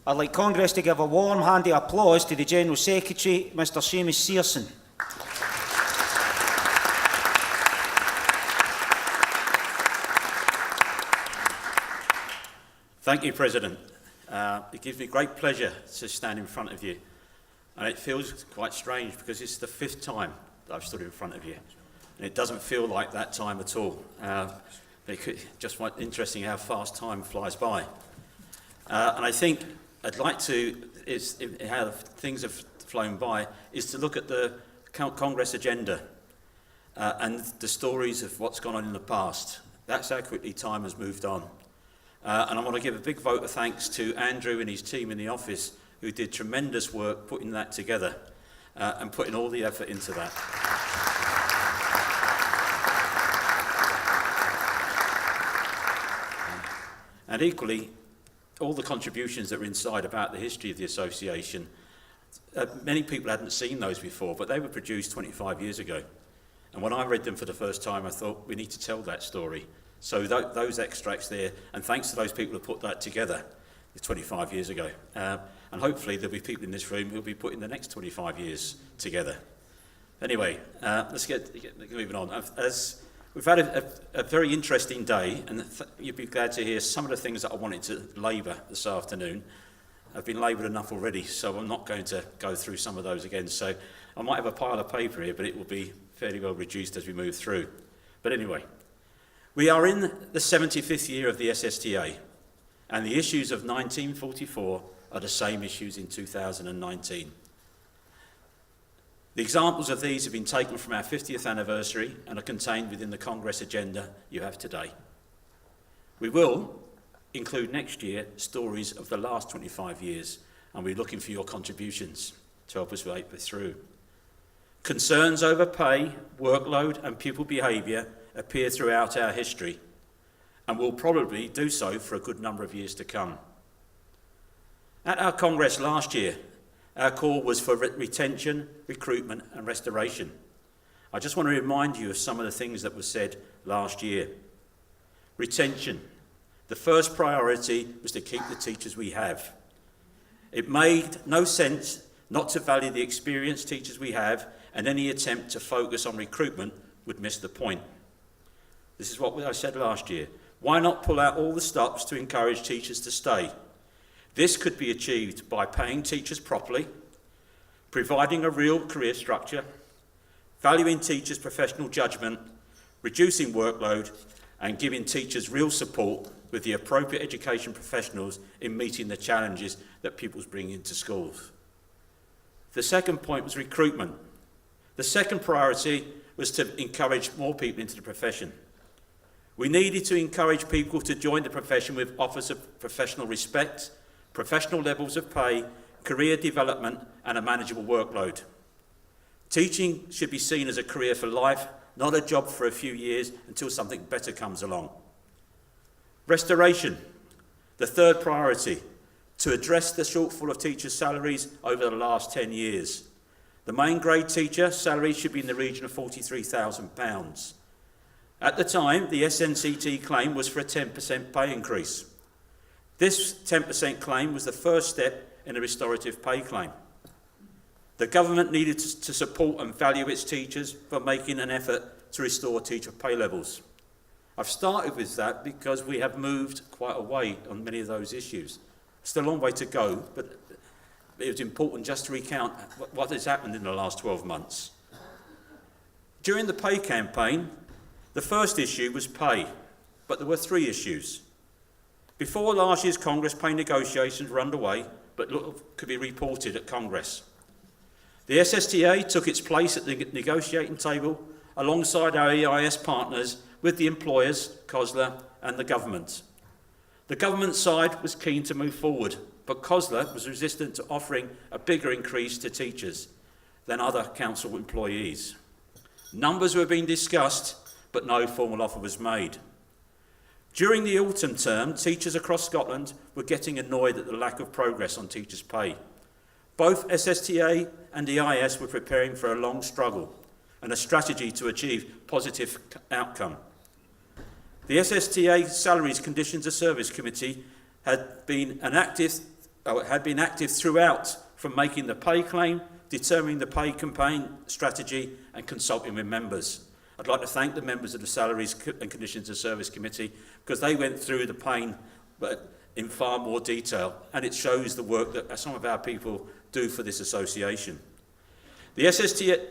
I'd like Congress to give a warm hand of applause to the General Secretary, Mr Seamus Searson. Thank you, President. It gives me great pleasure to stand in front of you. And it feels quite strange because it's the 5th time that I've stood in front of you. And it doesn't feel like that time at all. Just interesting how fast time flies by. And I think I'd like to, how things have flown by, is to look at the Congress agenda and the stories of what's gone on in the past. That's how quickly time has moved on. And I want to give a big vote of thanks to Andrew and his team in the office who did tremendous work putting that together and putting all the effort into that. And equally, all the contributions that were inside about the history of the association, many people hadn't seen those before, but they were produced 25 years ago. And when I read them for the first time, I thought, we need to tell that story. So those extracts there, and thanks to those people who put that together 25 years ago. And hopefully there'll be people in this room who'll be putting the next 25 years together. Anyway, let's get moving on. We've had a very interesting day, and you'd be glad to hear some of the things that I wanted to labour this afternoon. I've been laboured enough already, so I'm not going to go through some of those again. So I might have a pile of paper here, but it will be fairly well reduced as we move through. But anyway, we are in the 75th year of the SSTA, and the issues of 1944 are the same issues in 2019. The examples of these have been taken from our 50th anniversary and are contained within the Congress agenda you have today. We will include next year stories of the last 25 years, and we're looking for your contributions to help us wait through. Concerns over pay, workload and pupil behaviour appear throughout our history, and will probably do so for a good number of years to come. At our Congress last year, our call was for retention, recruitment and restoration. I just want to remind you of some of the things that were said last year. Retention. The first priority was to keep the teachers we have. It made no sense not to value the experienced teachers we have, and any attempt to focus on recruitment would miss the point. This is what I said last year. Why not pull out all the stops to encourage teachers to stay? This could be achieved by paying teachers properly, providing a real career structure, valuing teachers' professional judgment, reducing workload, and giving teachers real support with the appropriate education professionals in meeting the challenges that pupils bring into schools. The second point was recruitment. The second priority was to encourage more people into the profession. We needed to encourage people to join the profession with offers of professional respect, professional levels of pay, career development and a manageable workload. Teaching should be seen as a career for life, not a job for a few years until something better comes along. Restoration, the third priority, to address the shortfall of teachers' salaries over the last 10 years. The main grade teacher salary should be in the region of £43,000. At the time, the SNCT claim was for a 10% pay increase. This 10% claim was the first step in a restorative pay claim. The government needed to support and value its teachers for making an effort to restore teacher pay levels. I've started with that because we have moved quite a way on many of those issues. Still a long way to go, but it was important just to recount what has happened in the last 12 months. During the pay campaign, the first issue was pay, but there were 3 issues. Before last year's Congress, pay negotiations were underway, but could be reported at Congress. The SSTA took its place at the negotiating table alongside our EIS partners with the employers, COSLA and the government. The government side was keen to move forward, but COSLA was resistant to offering a bigger increase to teachers than other council employees. Numbers were being discussed, but no formal offer was made. During the autumn term, teachers across Scotland were getting annoyed at the lack of progress on teachers' pay. Both SSTA and EIS were preparing for a long struggle and a strategy to achieve positive outcome. The SSTA Salaries Conditions of Service Committee had been an active had been active throughout, from making the pay claim, determining the pay campaign strategy and consulting with members. I'd like to thank the members of the Salaries and Conditions of Service Committee because they went through the pain but in far more detail, and it shows the work that some of our people do for this association. The SSTA...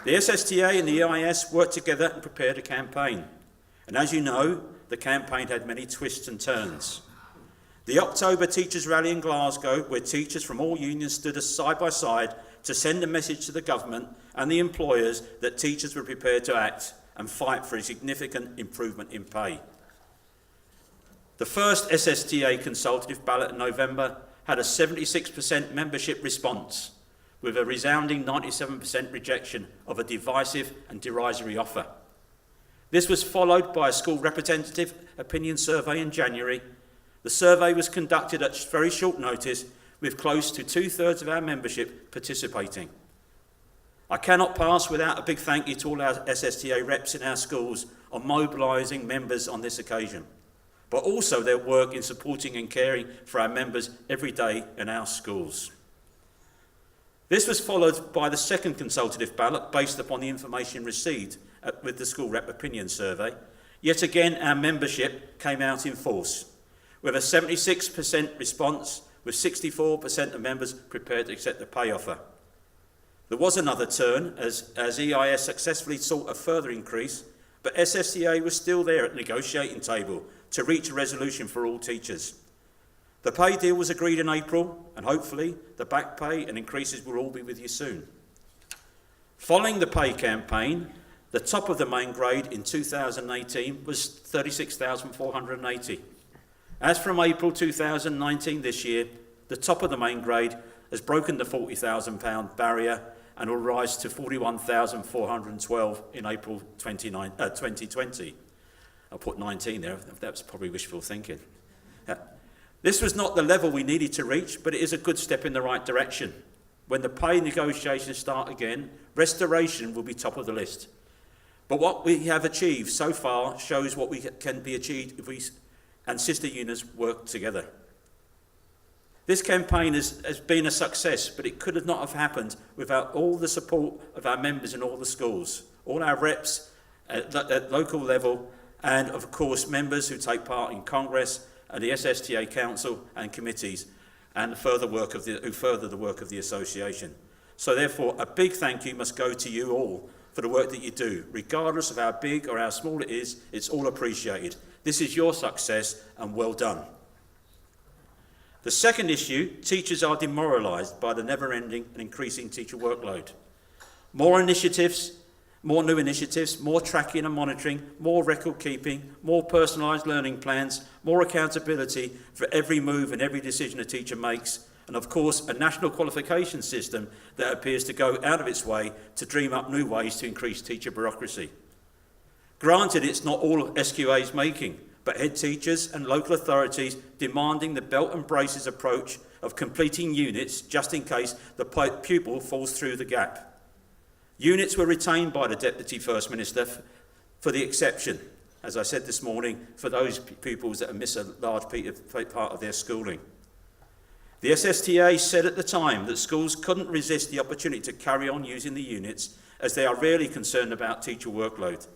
The SSTA and the EIS worked together and prepared a campaign. And as you know, the campaign had many twists and turns. The October Teachers' Rally in Glasgow, where teachers from all unions stood side by side to send a message to the government and the employers that teachers were prepared to act and fight for a significant improvement in pay. The first SSTA consultative ballot in November had a 76% membership response, with a resounding 97% rejection of a divisive and derisory offer. This was followed by a school representative opinion survey in January. The survey was conducted at very short notice, with close to 2/3 of our membership participating. I cannot pass without a big thank you to all our SSTA reps in our schools on mobilising members on this occasion, but also their work in supporting and caring for our members every day in our schools. This was followed by the second consultative ballot based upon the information received with the school rep opinion survey. Yet again, our membership came out in force, with a 76% response, with 64% of members prepared to accept the pay offer. There was another turn as EIS successfully sought a further increase, but SSTA was still there at the negotiating table to reach a resolution for all teachers. The pay deal was agreed in April, and hopefully the back pay and increases will all be with you soon. Following the pay campaign, the top of the main grade in 2018 was 36,480. As from April 2019 this year, the top of the main grade has broken the £40,000 barrier and will rise to 41,412 in April 2020. I'll put 19 there, that's probably wishful thinking. This was not the level we needed to reach, but it is a good step in the right direction. When the pay negotiations start again, restoration will be top of the list. But what we have achieved so far shows what can be achieved if we and sister unions work together. This campaign has been a success, but it could not have happened without all the support of our members in all the schools, all our reps at local level, and of course members who take part in Congress and the SSTA Council and committees, and who further the work of the association. So therefore, a big thank you must go to you all for the work that you do. Regardless of how big or how small it is, it's all appreciated. This is your success, and well done. The second issue, teachers are demoralised by the never-ending and increasing teacher workload. More new initiatives, more tracking and monitoring, more record keeping, more personalised learning plans, more accountability for every move and every decision a teacher makes, and of course a national qualification system that appears to go out of its way to dream up new ways to increase teacher bureaucracy. Granted, it's not all SQA's making, but head teachers and local authorities demanding the belt and braces approach of completing units just in case the pupil falls through the gap. Units were retained by the Deputy First Minister for the exception, as I said this morning, for those pupils that miss a large part of their schooling. The SSTA said at the time that schools couldn't resist the opportunity to carry on using the units as they are rarely concerned about teacher workload.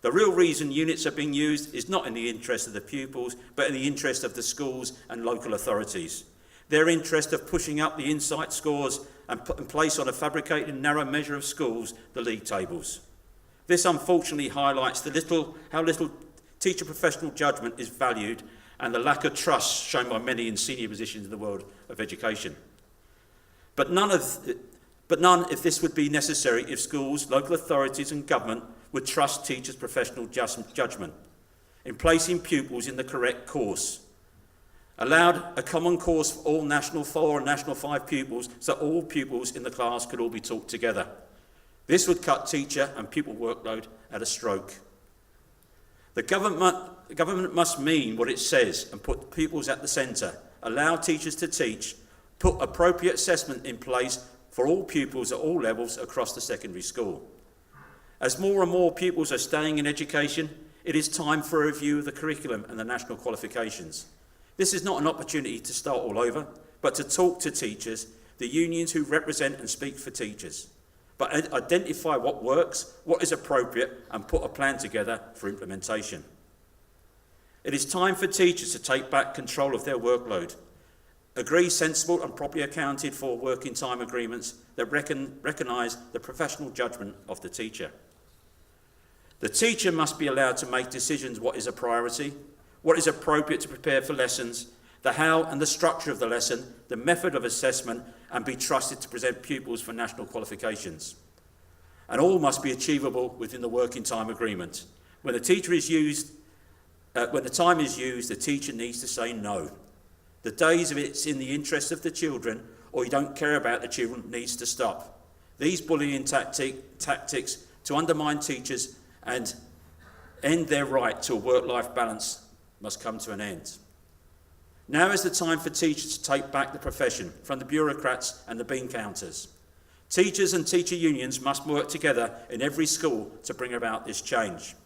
The real reason units are being used is not in the interest of the pupils, but in the interest of the schools and local authorities. Their interest of pushing up the insight scores and place on a fabricated narrow measure of schools the league tables. This unfortunately highlights how little teacher professional judgment is valued and the lack of trust shown by many in senior positions in the world of education. But none if this would be necessary if schools, local authorities and government would trust teachers' professional judgment in placing pupils in the correct course. Allowed a common course for all National 4 and National 5 pupils so all pupils in the class could all be taught together. This would cut teacher and pupil workload at a stroke. The government must mean what it says and put pupils at the centre, allow teachers to teach, put appropriate assessment in place for all pupils at all levels across the secondary school. As more and more pupils are staying in education, It is time for a review of the curriculum and the national qualifications. This is not an opportunity to start all over, but to talk to teachers, the unions who represent and speak for teachers, but identify what works, what is appropriate, and put a plan together for implementation. It is time for teachers to take back control of their workload, agree sensible and properly accounted for working time agreements that recognise the professional judgment of the teacher. The teacher must be allowed to make decisions what is a priority, what is appropriate to prepare for lessons, the how and the structure of the lesson, the method of assessment, and be trusted to present pupils for national qualifications. And all must be achievable within the working time agreement. When the time is used, the teacher needs to say no. The days of it's in the interest of the children or you don't care about the children needs to stop. These bullying tactics to undermine teachers and end their right to a work-life balance must come to an end. Now is the time for teachers to take back the profession from the bureaucrats and the bean counters. Teachers and teacher unions must work together in every school to bring about this change.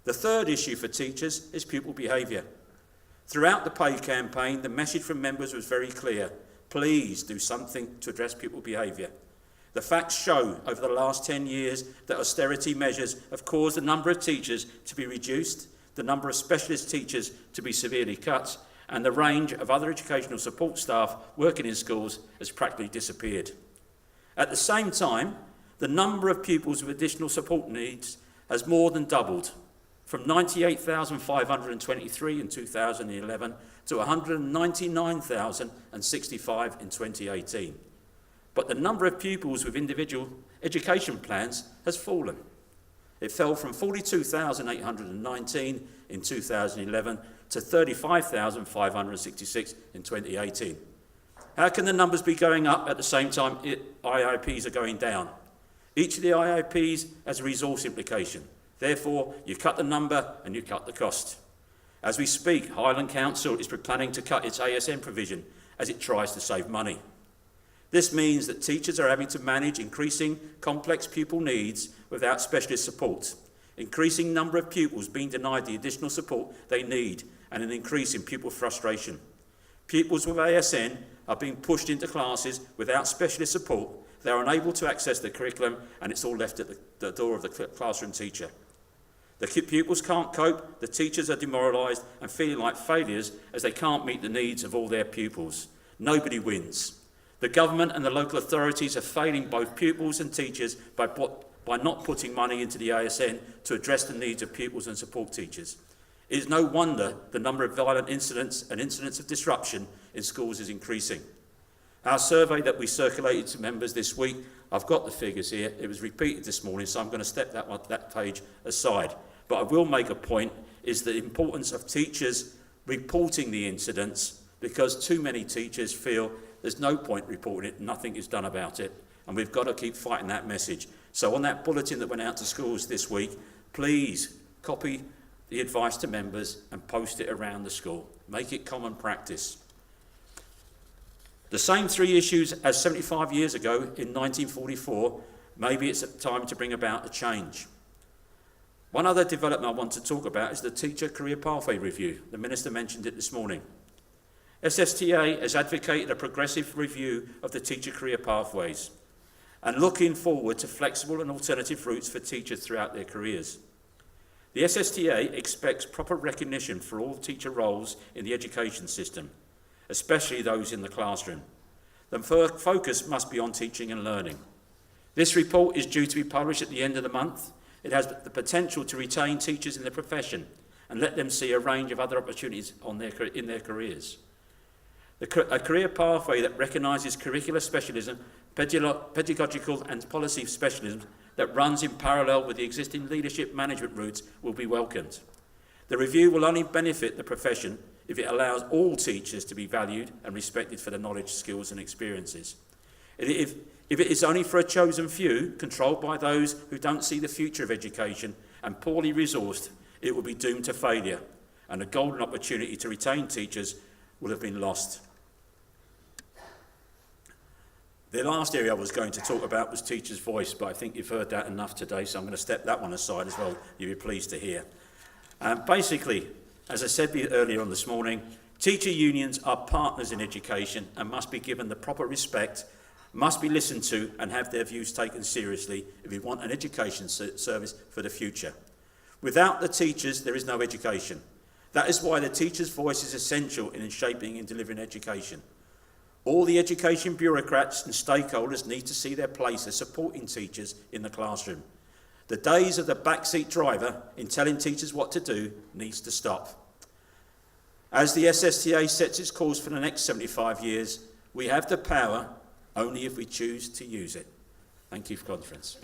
The third issue for teachers is pupil behaviour. Throughout the pay campaign, the message from members was very clear. Please do something to address pupil behaviour. The facts show over the last 10 years that austerity measures have caused the number of teachers to be reduced, the number of specialist teachers to be severely cut, and the range of other educational support staff working in schools has practically disappeared. At the same time, the number of pupils with additional support needs has more than doubled, from 98,523 in 2011 to 199,065 in 2018. But the number of pupils with individual education plans has fallen. It fell from 42,819 in 2011 to 35,566 in 2018. How can the numbers be going up at the same time IIPs are going down? Each of the IIPs has a resource implication. Therefore, you cut the number and you cut the cost. As we speak, Highland Council is planning to cut its ASN provision as it tries to save money. This means that teachers are having to manage increasing complex pupil needs without specialist support, increasing number of pupils being denied the additional support they need, and an increase in pupil frustration. Pupils with ASN are being pushed into classes without specialist support. They are unable to access the curriculum, and it's all left at the door of the classroom teacher. The pupils can't cope, the teachers are demoralised and feeling like failures as they can't meet the needs of all their pupils. Nobody wins. The government and the local authorities are failing both pupils and teachers by not putting money into the ASN to address the needs of pupils and support teachers. It is no wonder the number of violent incidents and incidents of disruption in schools is increasing. Our survey that we circulated to members this week, I've got the figures here, it was repeated this morning, so I'm going to step that page aside. But I will make a point, is the importance of teachers reporting the incidents, because too many teachers feel there's no point reporting it, nothing is done about it, and we've got to keep fighting that message. So on that bulletin that went out to schools this week, please copy the advice to members and post it around the school. Make it common practice. The same three issues as 75 years ago in 1944, maybe it's time to bring about a change. One other development I want to talk about is the Teacher Career Pathway Review. The Minister mentioned it this morning. SSTA has advocated a progressive review of the teacher career pathways and looking forward to flexible and alternative routes for teachers throughout their careers. The SSTA expects proper recognition for all teacher roles in the education system, especially those in the classroom. The focus must be on teaching and learning. This report is due to be published at the end of the month. It has the potential to retain teachers in the profession and let them see a range of other opportunities in their careers. A career pathway that recognises curricular specialism, pedagogical and policy specialism that runs in parallel with the existing leadership management routes will be welcomed. The review will only benefit the profession if it allows all teachers to be valued and respected for their knowledge, skills and experiences. If it is only for a chosen few, controlled by those who don't see the future of education and poorly resourced, it will be doomed to failure, and a golden opportunity to retain teachers will have been lost. The last area I was going to talk about was teachers' voice, but I think you've heard that enough today, so I'm going to step that one aside as well, you'll be pleased to hear. Basically, as I said earlier on this morning, teacher unions are partners in education and must be given the proper respect, must be listened to and have their views taken seriously if we want an education service for the future. Without the teachers, there is no education. That is why the teacher's voice is essential in shaping and delivering education. All the education bureaucrats and stakeholders need to see their place as supporting teachers in the classroom. The days of the backseat driver in telling teachers what to do needs to stop. As the SSTA sets its course for the next 75 years, we have the power only if we choose to use it. Thank you for conference.